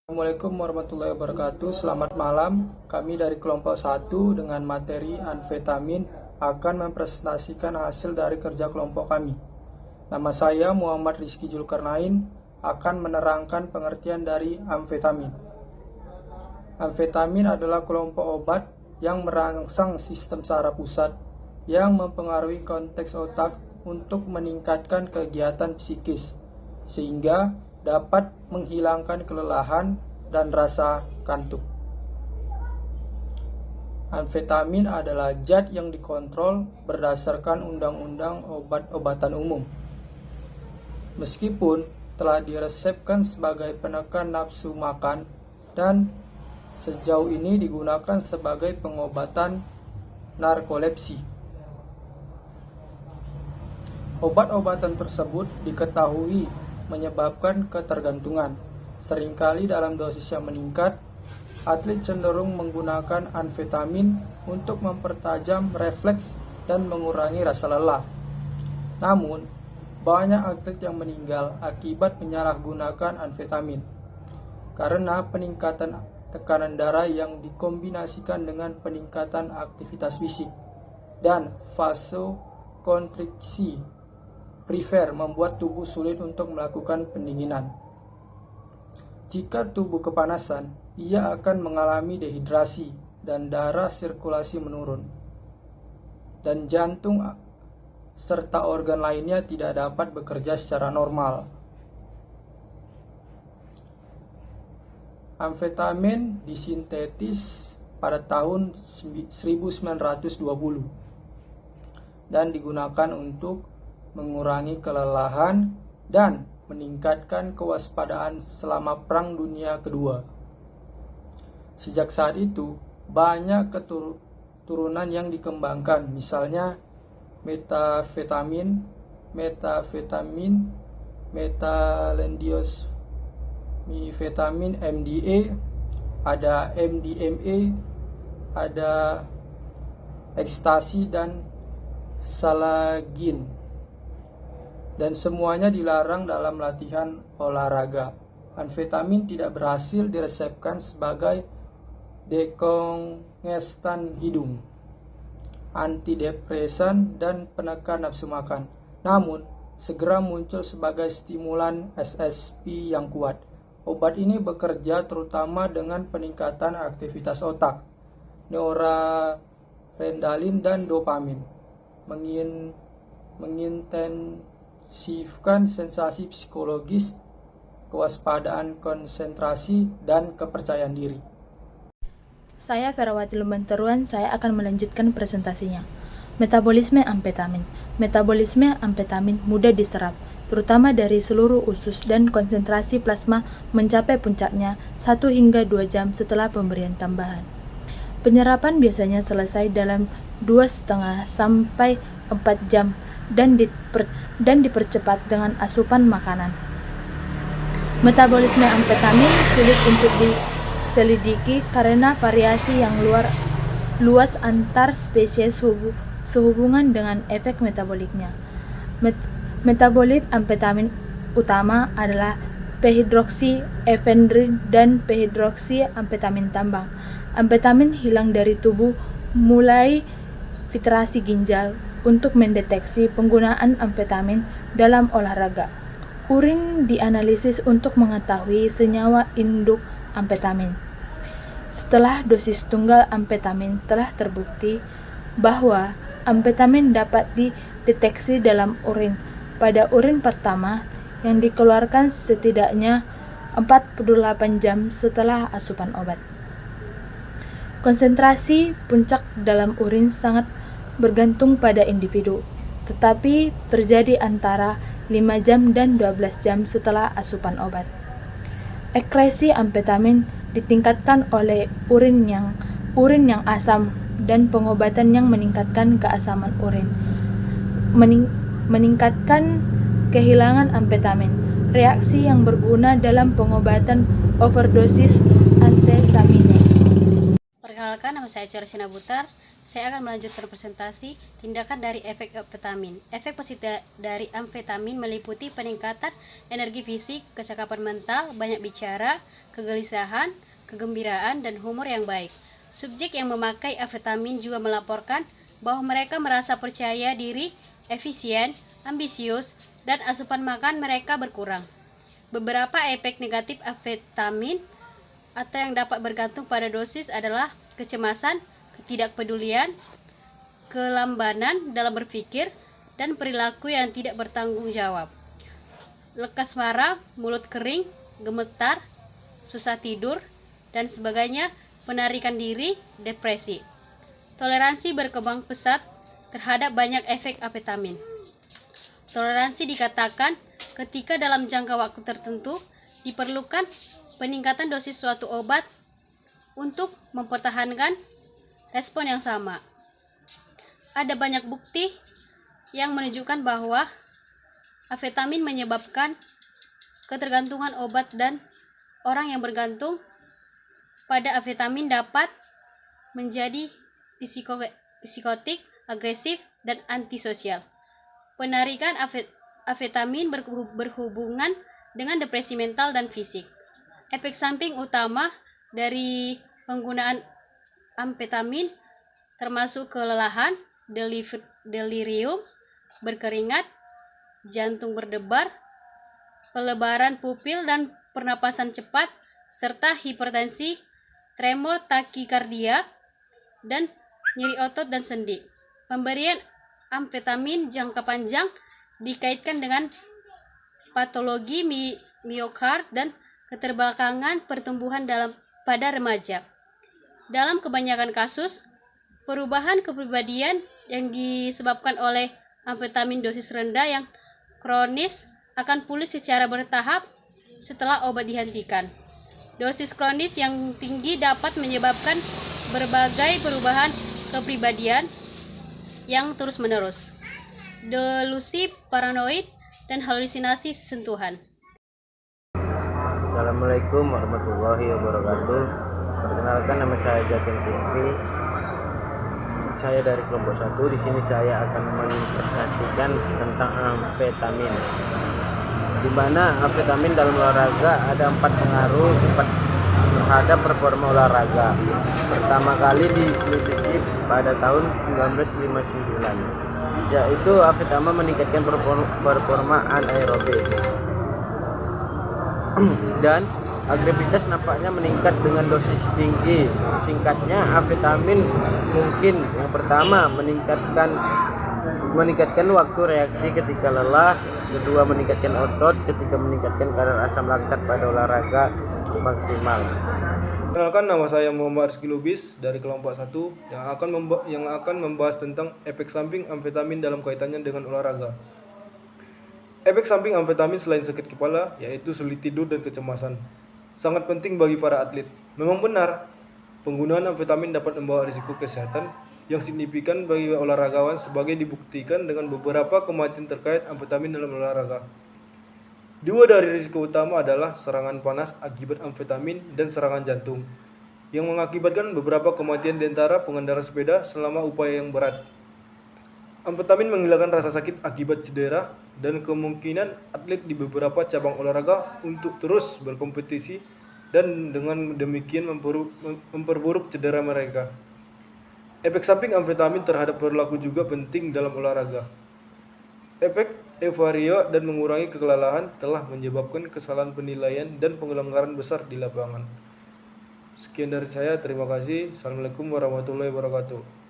Assalamualaikum warahmatullahi wabarakatuh. Selamat malam. Kami dari kelompok 1 dengan materi amfetamin akan mempresentasikan hasil dari kerja kelompok kami. Nama saya Muhammad Rizky Zulkarnain akan menerangkan pengertian dari amfetamin. Amfetamin adalah kelompok obat yang merangsang sistem saraf pusat yang mempengaruhi konteks otak untuk meningkatkan kegiatan psikis sehingga dapat menghilangkan kelelahan dan rasa kantuk. Amfetamin adalah zat yang dikontrol berdasarkan Undang-Undang Obat-obatan Umum. Meskipun telah diresepkan sebagai penekan nafsu makan dan sejauh ini digunakan sebagai pengobatan narkolepsi. Obat-obatan tersebut diketahui menyebabkan ketergantungan. Seringkali dalam dosis yang meningkat, atlet cenderung menggunakan amfetamin untuk mempertajam refleks dan mengurangi rasa lelah. Namun, banyak atlet yang meninggal akibat menyalahgunakan amfetamin karena peningkatan tekanan darah yang dikombinasikan dengan peningkatan aktivitas fisik dan vasokonstriksi primer membuat tubuh sulit untuk melakukan pendinginan. Jika tubuh kepanasan, ia akan mengalami dehidrasi dan darah sirkulasi menurun. Dan jantung serta organ lainnya tidak dapat bekerja secara normal. Amfetamin disintetis pada tahun 1920 dan digunakan untuk mengurangi kelelahan dan meningkatkan kewaspadaan selama Perang Dunia Kedua. Sejak saat itu, banyak keturunan yang dikembangkan, misalnya metafetamin, metalendiosmifetamin, MDA, ada MDMA, ada ekstasi dan salagin. Dan semuanya dilarang dalam latihan olahraga. Amfetamin tidak berhasil diresepkan sebagai dekongestan hidung, antidepresan, dan penekan nafsu makan. Namun, segera muncul sebagai stimulan SSP yang kuat. Obat ini bekerja terutama dengan peningkatan aktivitas otak, noradrenalin, dan dopamin, mengintensifkan sensasi psikologis, kewaspadaan, konsentrasi, dan kepercayaan diri. Saya Ferawati Lumbanteruan, saya akan melanjutkan presentasinya. Metabolisme amfetamin. Metabolisme amfetamin mudah diserap, terutama dari seluruh usus, dan konsentrasi plasma mencapai puncaknya 1 hingga 2 jam setelah pemberian tambahan. Penyerapan biasanya selesai dalam 2,5 sampai 4 jam dan dipercepat dengan asupan makanan. Metabolisme amfetamin sulit untuk diselidiki karena variasi yang luas antar spesies sehubungan dengan efek metaboliknya. Metabolit amfetamin utama adalah p-hidroksiefedrin dan p-hidroksiamfetamin tambang. Amfetamin hilang dari tubuh mulai filtrasi ginjal untuk mendeteksi penggunaan amfetamin dalam olahraga. Urin dianalisis untuk mengetahui senyawa induk amfetamin. Setelah dosis tunggal amfetamin telah terbukti bahwa amfetamin dapat dideteksi dalam urin pada urin pertama yang dikeluarkan setidaknya 48 jam setelah asupan obat. Konsentrasi puncak dalam urin sangat bergantung pada individu, tetapi terjadi antara 5 jam dan 12 jam setelah asupan obat. Ekskresi amfetamin ditingkatkan oleh urin yang asam dan pengobatan yang meningkatkan keasaman urin, meningkatkan kehilangan amfetamin. Reaksi yang berguna dalam pengobatan overdosis antihistamine. Perkenalkan, nama saya Corisina Butar. Saya akan melanjutkan presentasi tindakan dari efek amfetamin. Efek positif dari amfetamin meliputi peningkatan energi fisik, kecakapan mental, banyak bicara, kegelisahan, kegembiraan, dan humor yang baik. Subjek yang memakai amfetamin juga melaporkan bahwa mereka merasa percaya diri, efisien, ambisius, dan asupan makan mereka berkurang. Beberapa efek negatif amfetamin atau yang dapat bergantung pada dosis adalah kecemasan, ketidakpedulian, kelambanan dalam berpikir, dan perilaku yang tidak bertanggung jawab. Lekas marah, mulut kering, gemetar, susah tidur, dan sebagainya, penarikan diri, depresi. Toleransi berkembang pesat terhadap banyak efek amfetamin. Toleransi dikatakan ketika dalam jangka waktu tertentu diperlukan peningkatan dosis suatu obat untuk mempertahankan respon yang sama. Ada banyak bukti yang menunjukkan bahwa amfetamin menyebabkan ketergantungan obat dan orang yang bergantung pada amfetamin dapat menjadi psikotik, agresif, dan antisosial. Penarikan amfetamin berhubungan dengan depresi mental dan fisik. Efek samping utama dari penggunaan amfetamin termasuk kelelahan, delirium, berkeringat, jantung berdebar, pelebaran pupil dan pernapasan cepat, serta hipertensi, tremor, takikardia, dan nyeri otot dan sendi. Pemberian amfetamin jangka panjang dikaitkan dengan patologi miokard dan keterbelakangan pertumbuhan pada remaja. Dalam kebanyakan kasus, perubahan kepribadian yang disebabkan oleh amfetamin dosis rendah yang kronis akan pulih secara bertahap setelah obat dihentikan. Dosis kronis yang tinggi dapat menyebabkan berbagai perubahan kepribadian yang terus-menerus, delusi paranoid, dan halusinasi sentuhan. Assalamualaikum warahmatullahi wabarakatuh. Perkenalkan, nama saya Jatin Fikri. Saya dari kelompok 1. Di sini saya akan mempresentasikan tentang amfetamin. Di mana amfetamin dalam olahraga ada 4 pengaruh terhadap performa olahraga. Pertama kali diselidiki pada tahun 1959. Sejak itu amfetamin meningkatkan performa anaerobik dan agresivitas nampaknya meningkat dengan dosis tinggi. Singkatnya, amfetamin mungkin yang pertama meningkatkan waktu reaksi ketika lelah, kedua meningkatkan otot, ketiga meningkatkan kadar asam laktat pada olahraga maksimal. Perkenalkan, nama saya Muhammad Rizky Lubis dari kelompok 1 yang akan membahas tentang efek samping amfetamin dalam kaitannya dengan olahraga. Efek samping amfetamin selain sakit kepala, yaitu sulit tidur dan kecemasan, sangat penting bagi para atlet. Memang benar, penggunaan amfetamin dapat membawa risiko kesehatan yang signifikan bagi olahragawan sebagai dibuktikan dengan beberapa kematian terkait amfetamin dalam olahraga. Dua dari risiko utama adalah serangan panas akibat amfetamin dan serangan jantung, yang mengakibatkan beberapa kematian di antara pengendara sepeda selama upaya yang berat. Amfetamin menghilangkan rasa sakit akibat cedera dan kemungkinan atlet di beberapa cabang olahraga untuk terus berkompetisi dan dengan demikian memperburuk cedera mereka. Efek samping amfetamin terhadap perilaku juga penting dalam olahraga. Efek euforia dan mengurangi kelelahan telah menyebabkan kesalahan penilaian dan pelanggaran besar di lapangan. Sekian dari saya, terima kasih. Assalamualaikum warahmatullahi wabarakatuh.